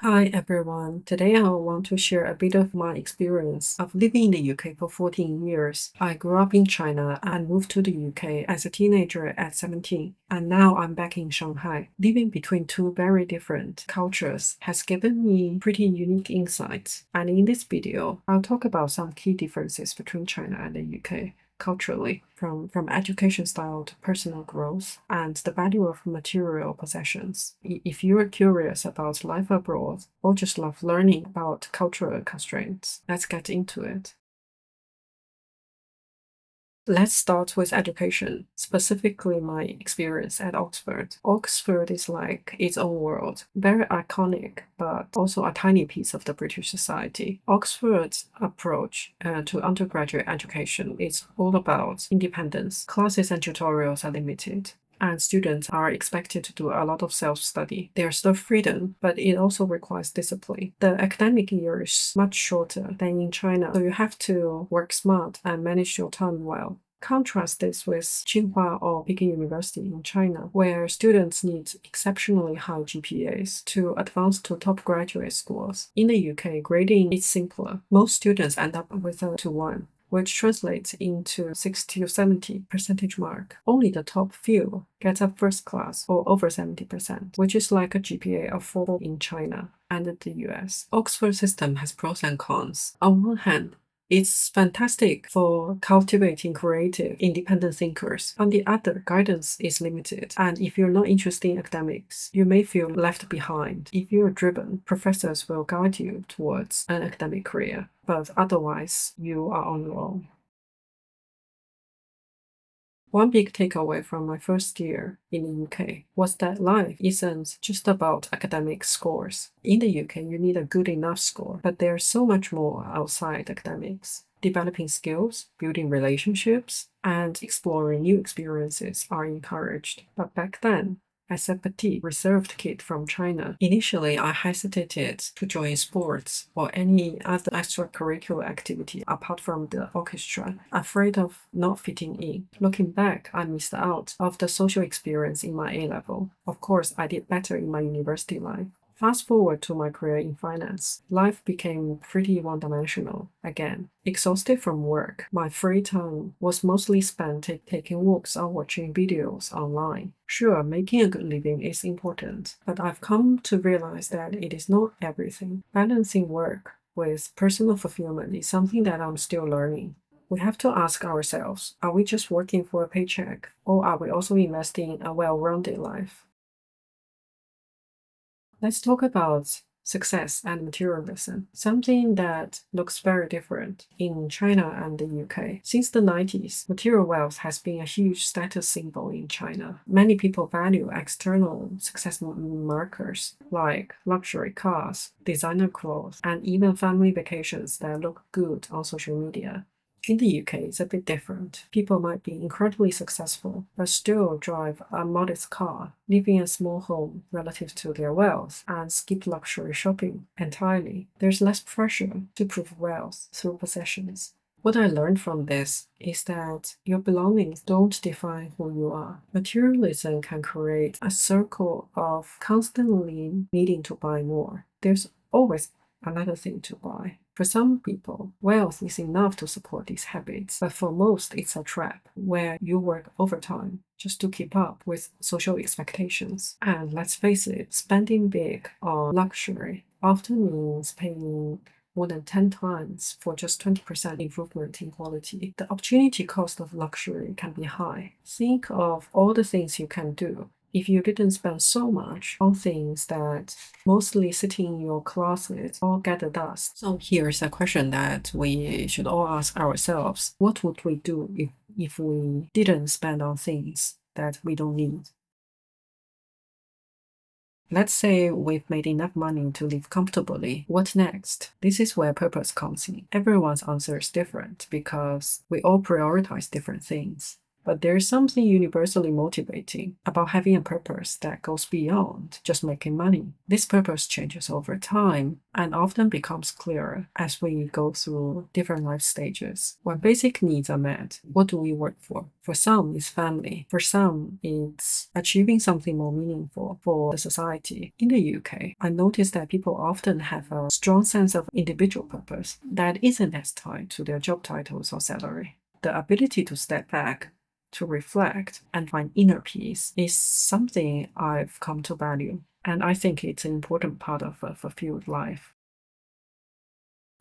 Hi everyone. Today I want to share a bit of my experience of living in the UK for 14 years. I grew up in China and moved to the UK as a teenager at 17, and now I'm back in Shanghai. Living between two very different cultures has given me pretty unique insights, and in this video, I'll talk about some key differences between China and the UK culturally, from education style to personal growth and the value of material possessions. If you are curious about life abroad or just love learning about cultural constraints, let's get into it. Let's start with education, specifically my experience at Oxford. Oxford is like its own world, very iconic, but also a tiny piece of the British society. Oxford's approach to undergraduate education is all about independence. Classes and tutorials are limited, and students are expected to do a lot of self-study. There's still freedom, but it also requires discipline. The academic year is much shorter than in China, so you have to work smart and manage your time well. Contrast this with Tsinghua or Peking University in China, where students need exceptionally high GPAs to advance to top graduate schools. In the UK, grading is simpler. Most students end up with a 2-1, which translates into 60 to 70 percentage mark. Only the top few get a first class or over 70%, which is like a GPA of 4 in China and the US. Oxford system has pros and cons. On one hand, it's fantastic for cultivating creative, independent thinkers. On the other, guidance is limited, and if you're not interested in academics, you may feel left behind. If you're driven, professors will guide you towards an academic career, but otherwise, you are on your own. One big takeaway from my first year in the UK was that life isn't just about academic scores. In the UK, you need a good enough score, but there's so much more outside academics. Developing skills, building relationships, and exploring new experiences are encouraged. But back then, as a petite, reserved kid from China, initially I hesitated to join sports or any other extracurricular activity apart from the orchestra, afraid of not fitting in. Looking back, I missed out of the social experience in my A level. Of course, I did better in my university life. Fast forward to my career in finance. Life became pretty one-dimensional again. Exhausted from work, my free time was mostly spent taking walks or watching videos online. Sure, making a good living is important, but I've come to realize that it is not everything. Balancing work with personal fulfillment is something that I'm still learning. We have to ask ourselves, are we just working for a paycheck, or are we also investing in a well-rounded life? Let's talk about success and materialism, something that looks very different in China and the UK. Since the 90s, material wealth has been a huge status symbol in China. Many people value external success markers like luxury cars, designer clothes, and even family vacations that look good on social media. In the UK, it's a bit different. People might be incredibly successful, but still drive a modest car, live in a small home relative to their wealth, and skip luxury shopping entirely. There's less pressure to prove wealth through possessions. What I learned from this is that your belongings don't define who you are. Materialism can create a circle of constantly needing to buy more. There's always another thing to buy. For some people, wealth is enough to support these habits, but for most, it's a trap where you work overtime just to keep up with social expectations. And let's face it, spending big on luxury often means paying more than 10 times for just 20% improvement in quality. The opportunity cost of luxury can be high. Think of all the things you can do if you didn't spend so much on things that mostly sit in your closet or gather dust. So here's a question that we should all ask ourselves. What would we do if we didn't spend on things that we don't need? Let's say we've made enough money to live comfortably. What next? This is where purpose comes in. Everyone's answer is different because we all prioritize different things. But there's something universally motivating about having a purpose that goes beyond just making money. This purpose changes over time and often becomes clearer as we go through different life stages. When basic needs are met, what do we work for? For some, it's family. For some, it's achieving something more meaningful for the society. In the UK, I noticed that people often have a strong sense of individual purpose that isn't as tied to their job titles or salary. The ability to step back, to reflect, and find inner peace is something I've come to value. And I think it's an important part of a fulfilled life.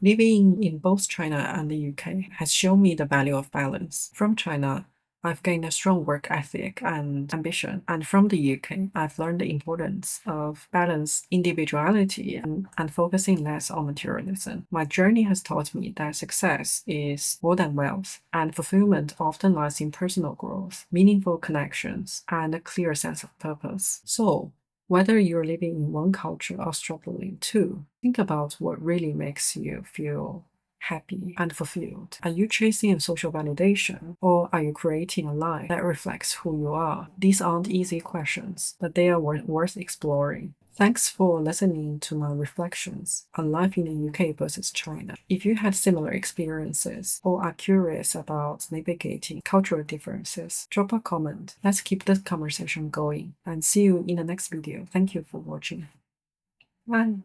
Living in both China and the UK has shown me the value of balance. From China, I've gained a strong work ethic and ambition. And from the UK, I've learned the importance of balance, individuality, and focusing less on materialism. My journey has taught me that success is more than wealth, and fulfillment often lies in personal growth, meaningful connections, and a clear sense of purpose. So, whether you're living in one culture or struggling too, think about what really makes you feel happy and fulfilled. Are you chasing a social validation, or are you creating a life that reflects who you are? These aren't easy questions, but they are worth exploring. Thanks for listening to my reflections on life in the UK versus China. If you had similar experiences or are curious about navigating cultural differences, drop a comment. Let's keep this conversation going and see you in the next video. Thank you for watching. Bye.